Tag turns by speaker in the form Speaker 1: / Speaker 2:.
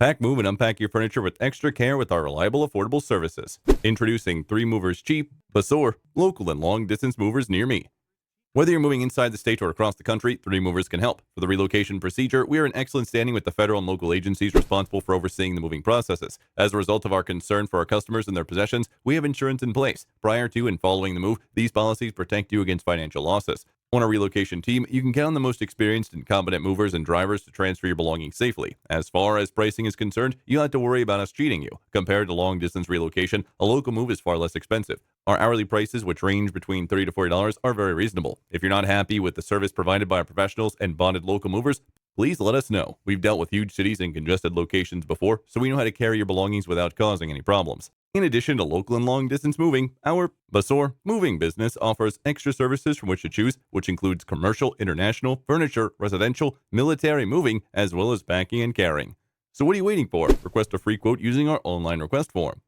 Speaker 1: Pack, move, and unpack your furniture with extra care with our reliable, affordable services. Introducing 3 Movers Cheap, Basehor, local and long-distance movers near me. Whether you're moving inside the state or across the country, 3 Movers can help. For the relocation procedure, we are in excellent standing with the federal and local agencies responsible for overseeing the moving processes. As a result of our concern for our customers and their possessions, we have insurance in place. Prior to and following the move, these policies protect you against financial losses. On our relocation team, you can count on the most experienced and competent movers and drivers to transfer your belongings safely. As far as pricing is concerned, you don't have to worry about us cheating you. Compared to long-distance relocation, a local move is far less expensive. Our hourly prices, which range between $30 to $40, are very reasonable. If you're not happy with the service provided by our professionals and bonded local movers, please let us know. We've dealt with huge cities and congested locations before, so we know how to carry your belongings without causing any problems. In addition to local and long-distance moving, our Basehor moving business offers extra services from which to choose, which includes commercial, international, furniture, residential, military moving, as well as packing and carrying. So what are you waiting for? Request a free quote using our online request form.